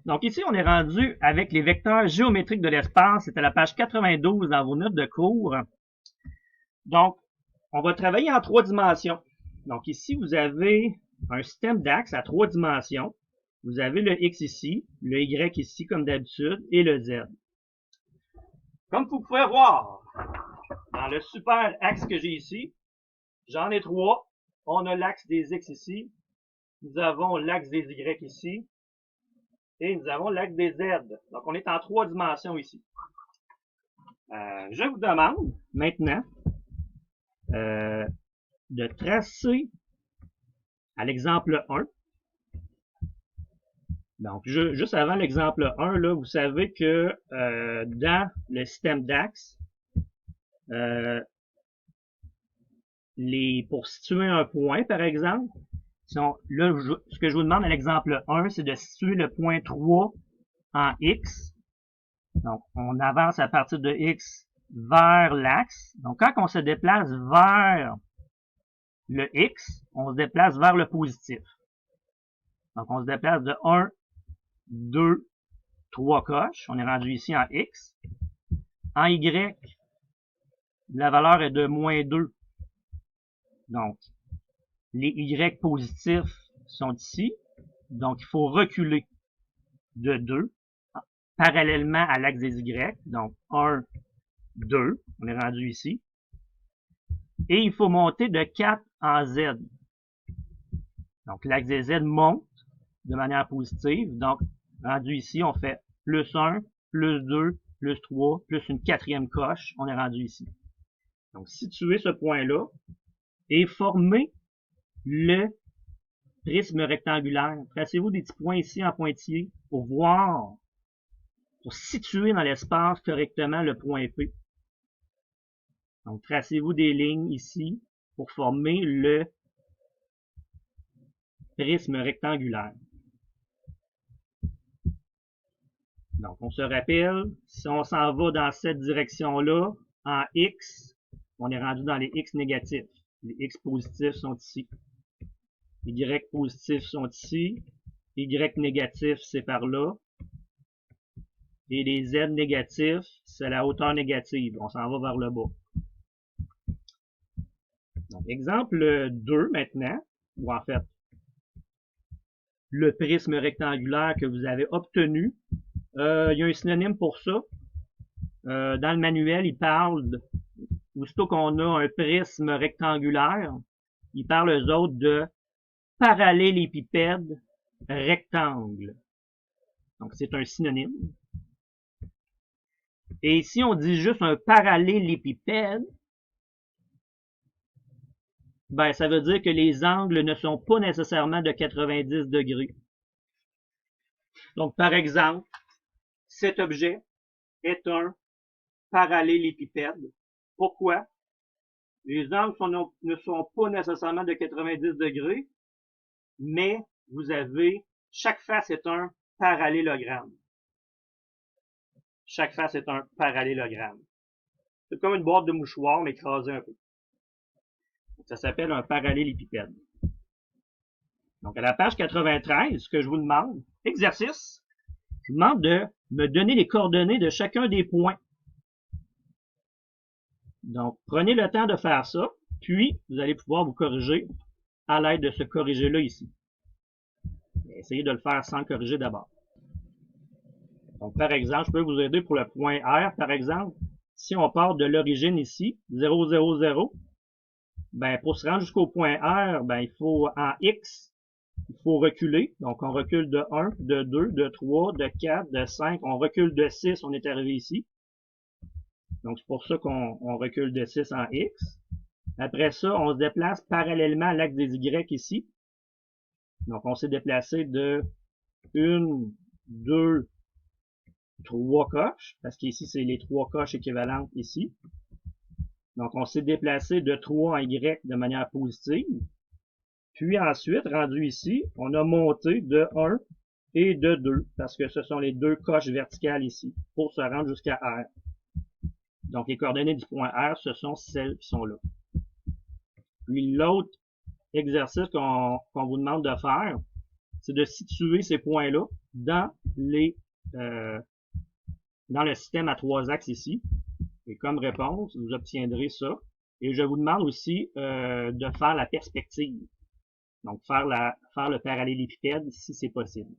Donc ici, on est rendu avec les vecteurs géométriques de l'espace. C'est à la page 92 dans vos notes de cours. Donc, on va travailler en 3 dimensions. Donc ici, vous avez un système d'axes à 3 dimensions. Vous avez le X ici, le Y ici comme d'habitude, et le Z. Comme vous pouvez voir, dans le super axe que j'ai ici, j'en ai 3. On a l'axe des X ici, nous avons l'axe des Y ici, et nous avons l'axe des Z. Donc, on est en 3 dimensions ici. Je vous demande maintenant de tracer à l'exemple 1. Donc, juste avant l'exemple 1, là, vous savez que dans le système d'axes, pour situer un point, par exemple, là, ce que je vous demande à l'exemple 1, c'est de situer le point 3 en X. Donc, on avance à partir de X vers l'axe. Donc, quand on se déplace vers le X, on se déplace vers le positif. Donc, on se déplace de 1, 2, 3 coches. On est rendu ici en X. En Y, la valeur est de moins 2. Donc, les Y positifs sont ici. Donc, il faut reculer de 2 parallèlement à l'axe des Y. Donc, 1, 2. On est rendu ici. Et il faut monter de 4 en Z. Donc, l'axe des Z monte de manière positive. Donc, rendu ici, on fait plus 1, plus 2, plus 3, plus une 4e coche. On est rendu ici. Donc, situer ce point-là et former le prisme rectangulaire. Tracez-vous des petits points ici en pointillé pour voir, pour situer dans l'espace correctement le point P. Donc, tracez-vous des lignes ici pour former le prisme rectangulaire. Donc, on se rappelle, si on s'en va dans cette direction-là, en X, on est rendu dans les X négatifs. Les X positifs sont ici. Les Y positifs sont ici. Les Y négatifs, c'est par là. Et les Z négatifs, c'est la hauteur négative. On s'en va vers le bas. Donc, exemple 2 maintenant, ou en fait, le prisme rectangulaire que vous avez obtenu. Il y a un synonyme pour ça. Dans le manuel, il parle, aussitôt qu'on a un prisme rectangulaire, il parle eux autres de parallélépipède rectangle. Donc, c'est un synonyme. Et ici, on dit juste un parallélépipède. Ben, ça veut dire que les angles ne sont pas nécessairement de 90 degrés. Donc, par exemple, cet objet est un parallélépipède. Pourquoi? Les angles ne sont pas nécessairement de 90 degrés, mais vous avez, chaque face est un parallélogramme. Chaque face est un parallélogramme. C'est comme une boîte de mouchoirs, mais écrasée un peu. Donc, ça s'appelle un parallélépipède. Donc, à la page 93, ce que je vous demande, exercice, je vous demande de me donner les coordonnées de chacun des points. Donc, prenez le temps de faire ça, puis vous allez pouvoir vous corriger à l'aide de ce corrigé-là ici. Essayez de le faire sans corriger d'abord. Donc, par exemple, je peux vous aider pour le point R, par exemple. Si on part de l'origine ici, 0, 0, 0, ben, pour se rendre jusqu'au point R, ben, il faut, en X, il faut reculer. Donc, on recule de 1, de 2, de 3, de 4, de 5. On recule de 6, on est arrivé ici. Donc, c'est pour ça qu'on recule de 6 en X. Après ça, on se déplace parallèlement à l'axe des Y ici. Donc, on s'est déplacé de 1, 2, 3 coches, parce qu'ici, c'est les 3 coches équivalentes ici. Donc, on s'est déplacé de 3 en Y de manière positive. Puis ensuite, rendu ici, on a monté de 1 et de 2, parce que ce sont les 2 coches verticales ici, pour se rendre jusqu'à R. Donc, les coordonnées du point R, ce sont celles qui sont là. Puis l'autre exercice qu'on vous demande de faire, c'est de situer ces points-là dans dans le système à 3 axes ici. Et comme réponse, vous obtiendrez ça. Et je vous demande aussi de faire la perspective. Donc, faire le parallélépipède si c'est possible.